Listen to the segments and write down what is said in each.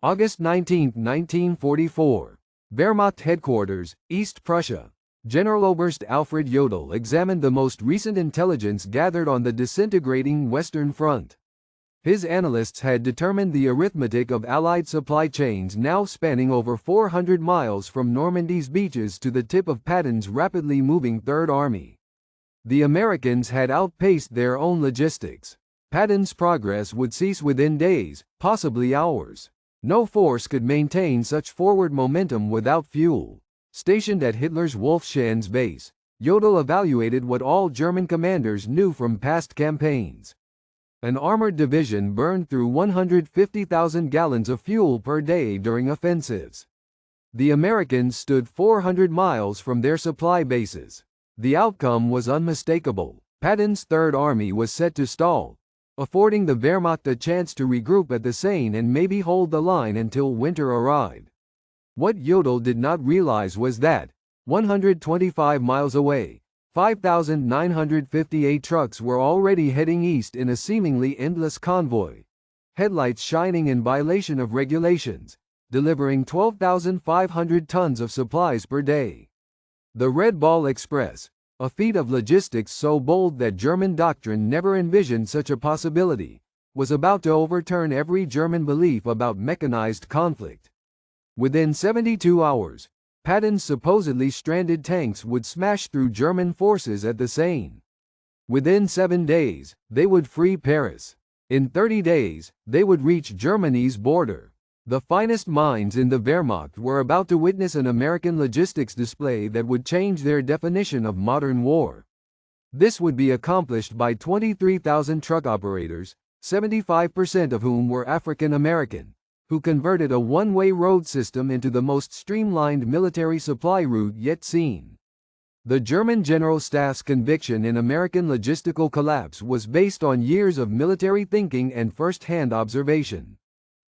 August 19, 1944. Wehrmacht Headquarters, East Prussia. Generaloberst Alfred Jodl examined the most recent intelligence gathered on the disintegrating Western Front. His analysts had determined the arithmetic of Allied supply chains now spanning over 400 miles from Normandy's beaches to the tip of Patton's rapidly moving Third Army. The Americans had outpaced their own logistics. Patton's progress would cease within days, possibly hours. No force could maintain such forward momentum without fuel. Stationed at Hitler's Wolfschanz base, Jodl evaluated what all German commanders knew from past campaigns. An armored division burned through 150,000 gallons of fuel per day during offensives. The Americans stood 400 miles from their supply bases. The outcome was unmistakable. Patton's Third Army was set to stall, affording the Wehrmacht a chance to regroup at the Seine and maybe hold the line until winter arrived. What Jodl did not realize was that, 125 miles away, 5,958 trucks were already heading east in a seemingly endless convoy, headlights shining in violation of regulations, delivering 12,500 tons of supplies per day. The Red Ball Express, a feat of logistics so bold that German doctrine never envisioned such a possibility, was about to overturn every German belief about mechanized conflict. Within 72 hours, Patton's supposedly stranded tanks would smash through German forces at the Seine. Within 7 days, they would free Paris. In 30 days, they would reach Germany's border. The finest minds in the Wehrmacht were about to witness an American logistics display that would change their definition of modern war. This would be accomplished by 23,000 truck operators, 75% of whom were African American, who converted a one-way road system into the most streamlined military supply route yet seen. The German General Staff's conviction in American logistical collapse was based on years of military thinking and first-hand observation.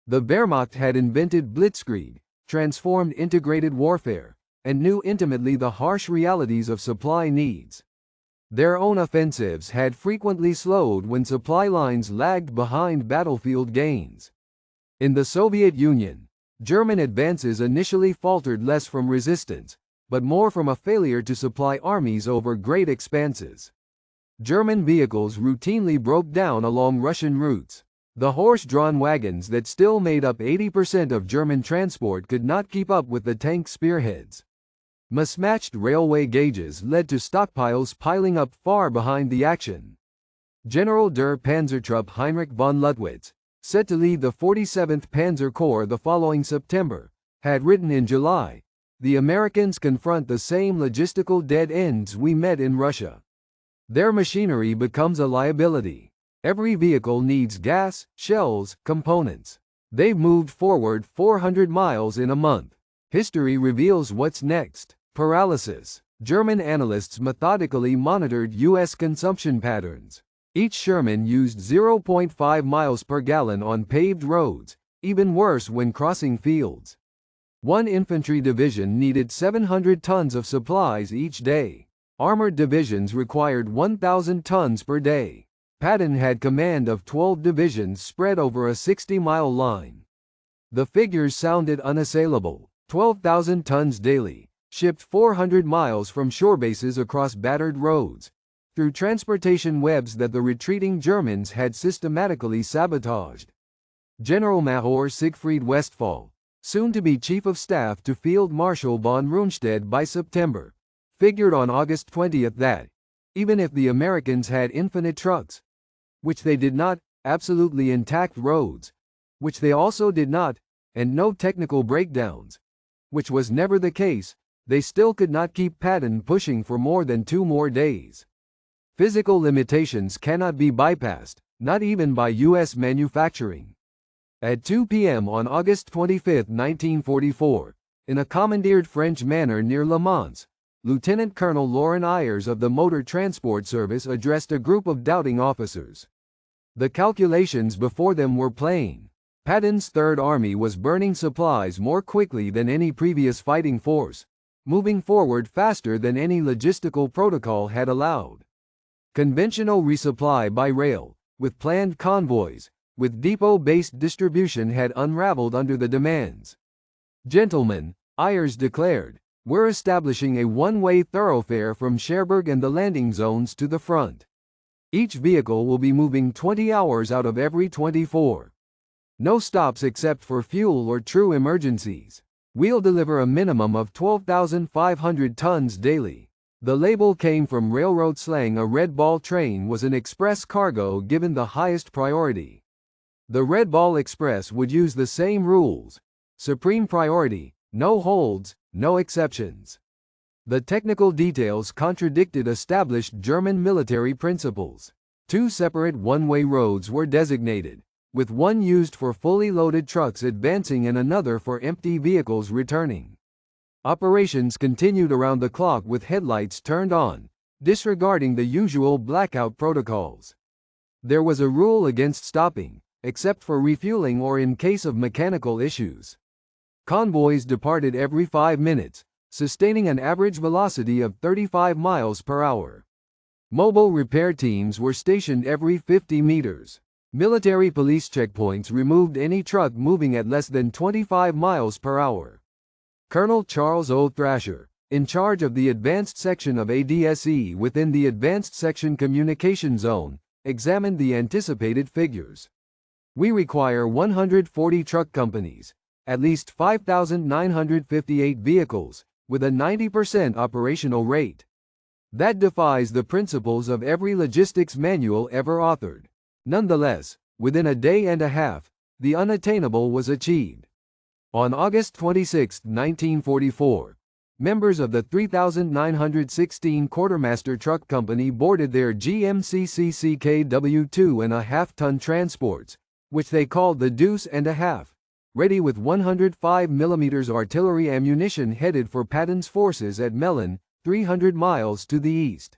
The Wehrmacht had invented blitzkrieg, transformed integrated warfare, and knew intimately the harsh realities of supply needs. Their own offensives had frequently slowed when supply lines lagged behind battlefield gains. In the Soviet Union, German advances initially faltered less from resistance, but more from a failure to supply armies over great expanses. German vehicles routinely broke down along Russian routes. The horse-drawn wagons that still made up 80% of German transport could not keep up with the tank spearheads. Mismatched railway gauges led to stockpiles piling up far behind the action. General der Panzertruppe Heinrich von Luttwitz, set to lead the 47th Panzer Corps the following September, had written in July, "The Americans confront the same logistical dead ends we met in Russia. Their machinery becomes a liability. Every vehicle needs gas, shells, components. They've moved forward 400 miles in a month. History reveals what's next. Paralysis." German analysts methodically monitored U.S. consumption patterns. Each Sherman used 0.5 miles per gallon on paved roads, even worse when crossing fields. One infantry division needed 700 tons of supplies each day. Armored divisions required 1,000 tons per day. Patton had command of 12 divisions spread over a 60-mile line. The figures sounded unassailable: 12,000 tons daily, shipped 400 miles from shore bases across battered roads, through transportation webs that the retreating Germans had systematically sabotaged. Generalmajor Siegfried Westphal, soon to be Chief of Staff to Field Marshal von Rundstedt by September, figured on August 20 that, even if the Americans had infinite trucks, which they did not, absolutely intact roads, which they also did not, and no technical breakdowns, which was never the case, they still could not keep Patton pushing for more than 2 more days. Physical limitations cannot be bypassed, not even by U.S. manufacturing. At 2 p.m. on August 25, 1944, in a commandeered French manor near Le Mans, Lieutenant Colonel Laurent Ayers of the Motor Transport Service addressed a group of doubting officers. The calculations before them were plain. Patton's Third Army was burning supplies more quickly than any previous fighting force, moving forward faster than any logistical protocol had allowed. Conventional resupply by rail, with planned convoys, with depot-based distribution had unraveled under the demands. "Gentlemen," Ayers declared, "we're establishing a one-way thoroughfare from Cherbourg and the landing zones to the front. Each vehicle will be moving 20 hours out of every 24. No stops except for fuel or true emergencies. We'll deliver a minimum of 12,500 tons daily." The label came from railroad slang. A Red Ball train was an express cargo given the highest priority. The Red Ball Express would use the same rules: supreme priority, no holds, no exceptions. The technical details contradicted established German military principles. Two separate one-way roads were designated, with one used for fully loaded trucks advancing and another for empty vehicles returning. Operations continued around the clock with headlights turned on, disregarding the usual blackout protocols. There was a rule against stopping, except for refueling or in case of mechanical issues. Convoys departed every 5 minutes, sustaining an average velocity of 35 miles per hour. Mobile repair teams were stationed every 50 meters. Military police checkpoints removed any truck moving at less than 25 miles per hour. Colonel Charles O. Thrasher, in charge of the advanced section of ADSE within the Advanced Section Communication Zone, examined the anticipated figures. "We require 140 truck companies, at least 5,958 vehicles, with a 90% operational rate. That defies the principles of every logistics manual ever authored." Nonetheless, within a day and a half, the unattainable was achieved. On August 26, 1944, members of the 3,916 Quartermaster Truck Company boarded their GMCCCKW 2.5-ton transports, which they called the Deuce and a Half, ready with 105 mm artillery ammunition headed for Patton's forces at Melun, 300 miles to the east.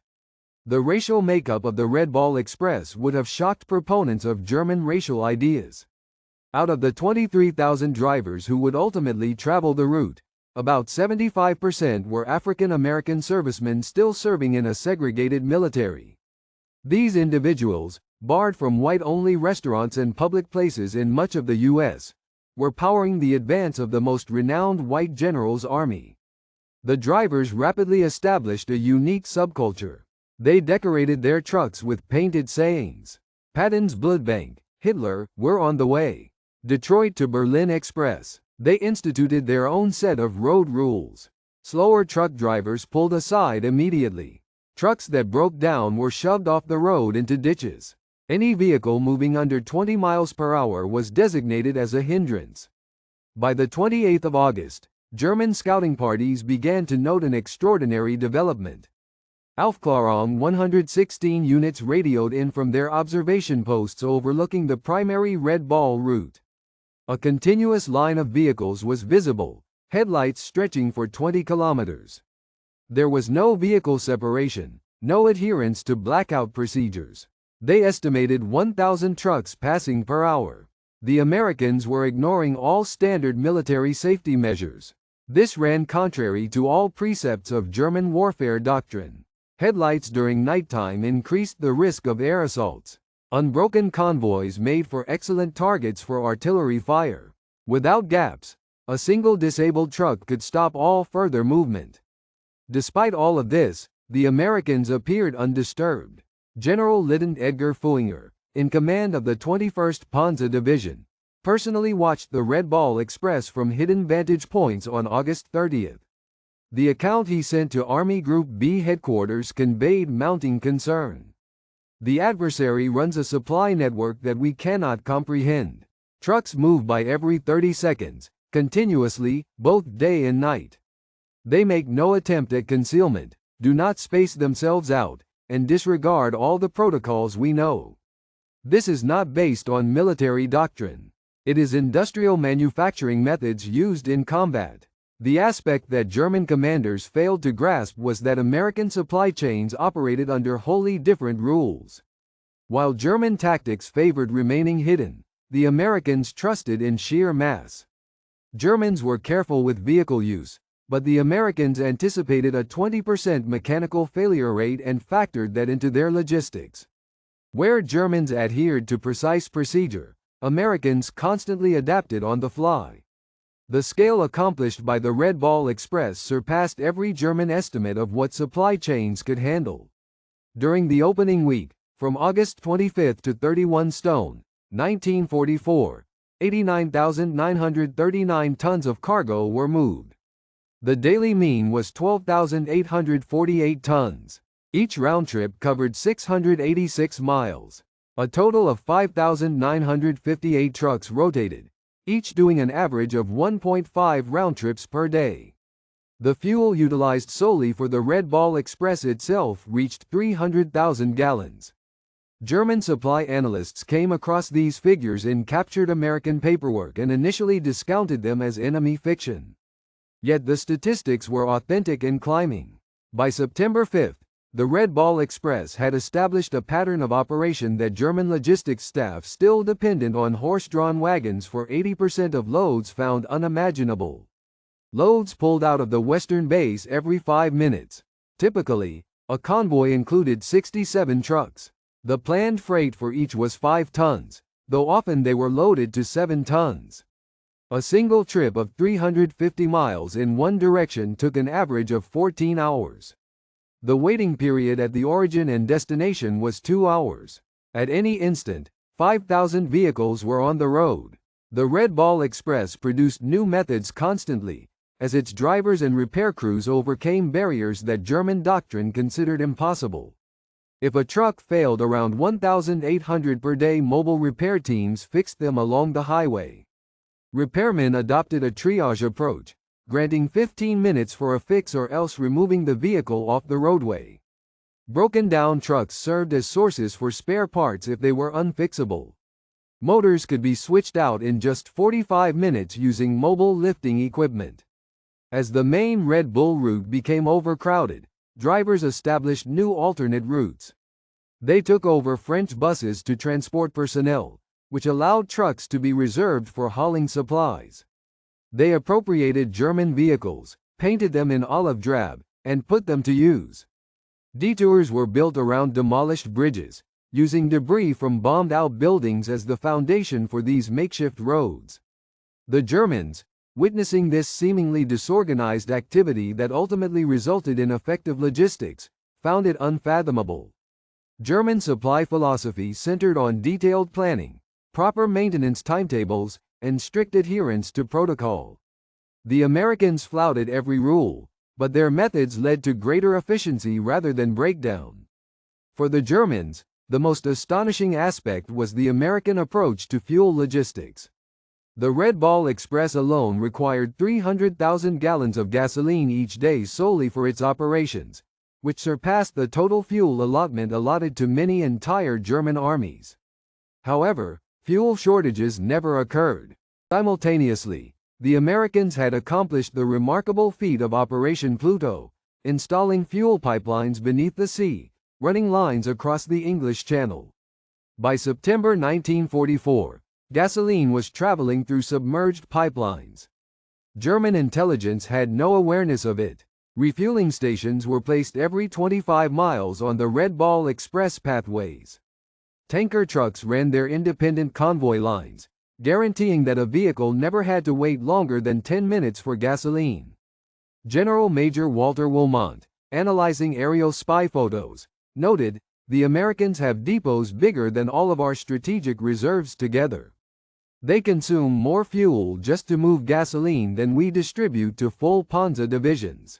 The racial makeup of the Red Ball Express would have shocked proponents of German racial ideas. Out of the 23,000 drivers who would ultimately travel the route, about 75% were African American servicemen still serving in a segregated military. These individuals, barred from white-only restaurants and public places in much of the U.S., were powering the advance of the most renowned white general's army. The drivers rapidly established a unique subculture. They decorated their trucks with painted sayings. Patton's Bloodbank, Hitler, we're on the way. Detroit to Berlin Express. They instituted their own set of road rules. Slower truck drivers pulled aside immediately. Trucks that broke down were shoved off the road into ditches. Any vehicle moving under 20 miles per hour was designated as a hindrance. By the 28th of August, German scouting parties began to note an extraordinary development. Aufklärung 116 units radioed in from their observation posts overlooking the primary Red Ball route. A continuous line of vehicles was visible, headlights stretching for 20 kilometers. There was no vehicle separation, no adherence to blackout procedures. They estimated 1,000 trucks passing per hour. The Americans were ignoring all standard military safety measures. This ran contrary to all precepts of German warfare doctrine. Headlights during nighttime increased the risk of air assaults. Unbroken convoys made for excellent targets for artillery fire. Without gaps, a single disabled truck could stop all further movement. Despite all of this, the Americans appeared undisturbed. General Lieutenant Edgar Feuinger, in command of the 21st Panzer Division, personally watched the Red Ball Express from hidden vantage points on August 30th. The account he sent to Army Group B headquarters conveyed mounting concern. "The adversary runs a supply network that we cannot comprehend. Trucks move by every 30 seconds, continuously, both day and night. They make no attempt at concealment, do not space themselves out, and disregard all the protocols we know. This is not based on military doctrine. It is industrial manufacturing methods used in combat." The aspect that German commanders failed to grasp was that American supply chains operated under wholly different rules. While German tactics favored remaining hidden, the Americans trusted in sheer mass. Germans were careful with vehicle use, but the Americans anticipated a 20% mechanical failure rate and factored that into their logistics. Where Germans adhered to precise procedure, Americans constantly adapted on the fly. The scale accomplished by the Red Ball Express surpassed every German estimate of what supply chains could handle. During the opening week, from August 25 to 31 Stone, 1944, 89,939 tons of cargo were moved. The daily mean was 12,848 tons. Each round trip covered 686 miles. A total of 5,958 trucks rotated, each doing an average of 1.5 round trips per day. The fuel utilized solely for the Red Ball Express itself reached 300,000 gallons. German supply analysts came across these figures in captured American paperwork and initially discounted them as enemy fiction. Yet the statistics were authentic and climbing. By September 5, the Red Ball Express had established a pattern of operation that German logistics staff still dependent on horse-drawn wagons for 80% of loads found unimaginable. Loads pulled out of the western base every 5 minutes. Typically, a convoy included 67 trucks. The planned freight for each was 5 tons, though often they were loaded to 7 tons. A single trip of 350 miles in one direction took an average of 14 hours. The waiting period at the origin and destination was 2 hours. At any instant, 5,000 vehicles were on the road. The Red Ball Express produced new methods constantly, as its drivers and repair crews overcame barriers that German doctrine considered impossible. If a truck failed, around 1,800 per day mobile repair teams fixed them along the highway. Repairmen adopted a triage approach, granting 15 minutes for a fix or else removing the vehicle off the roadway. Broken down trucks served as sources for spare parts if they were unfixable. Motors could be switched out in just 45 minutes using mobile lifting equipment. As the main Red Bull route became overcrowded, drivers established new alternate routes. They took over French buses to transport personnel, which allowed trucks to be reserved for hauling supplies. They appropriated German vehicles, painted them in olive drab, and put them to use. Detours were built around demolished bridges, using debris from bombed-out buildings as the foundation for these makeshift roads. The Germans, witnessing this seemingly disorganized activity that ultimately resulted in effective logistics, found it unfathomable. German supply philosophy centered on detailed planning, proper maintenance timetables, and strict adherence to protocol. The Americans flouted every rule, but their methods led to greater efficiency rather than breakdown. For the Germans, the most astonishing aspect was the American approach to fuel logistics. The Red Ball Express alone required 300,000 gallons of gasoline each day solely for its operations, which surpassed the total fuel allotment allotted to many entire German armies. However, fuel shortages never occurred. Simultaneously, the Americans had accomplished the remarkable feat of Operation Pluto, installing fuel pipelines beneath the sea, running lines across the English Channel. By September 1944, gasoline was traveling through submerged pipelines. German intelligence had no awareness of it. Refueling stations were placed every 25 miles on the Red Ball Express pathways. Tanker trucks ran their independent convoy lines, guaranteeing that a vehicle never had to wait longer than 10 minutes for gasoline. General Major Walter Wilmot, analyzing aerial spy photos, noted, "The Americans have depots bigger than all of our strategic reserves together. They consume more fuel just to move gasoline than we distribute to full Panzer divisions.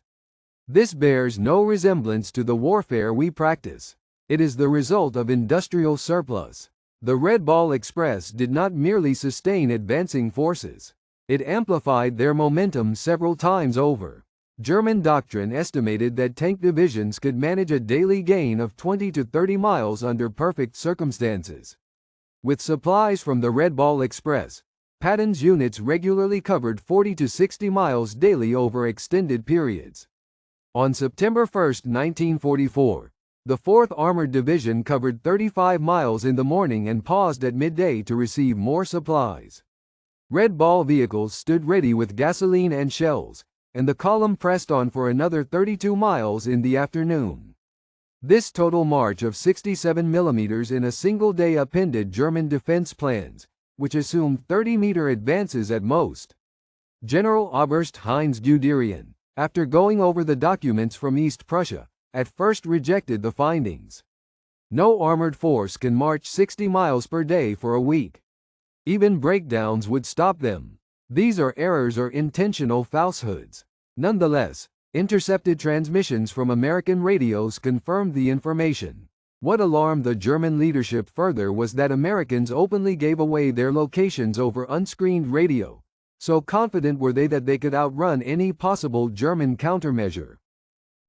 This bears no resemblance to the warfare we practice. It is the result of industrial surplus." The Red Ball Express did not merely sustain advancing forces. It amplified their momentum several times over. German doctrine estimated that tank divisions could manage a daily gain of 20 to 30 miles under perfect circumstances. With supplies from the Red Ball Express, Patton's units regularly covered 40 to 60 miles daily over extended periods. On September 1, 1944, the 4th Armored Division covered 35 miles in the morning and paused at midday to receive more supplies. Red Ball vehicles stood ready with gasoline and shells, and the column pressed on for another 32 miles in the afternoon. This total march of 67 mm in a single day upended German defense plans, which assumed 30-meter advances at most. General Oberst Heinz Guderian, after going over the documents from East Prussia, at first rejected the findings. No armored force can march 60 miles per day for a week. Even breakdowns would stop them. These are errors or intentional falsehoods. Nonetheless, intercepted transmissions from American radios confirmed the information. What alarmed the German leadership further was that Americans openly gave away their locations over unscreened radio. So confident were they that they could outrun any possible German countermeasure.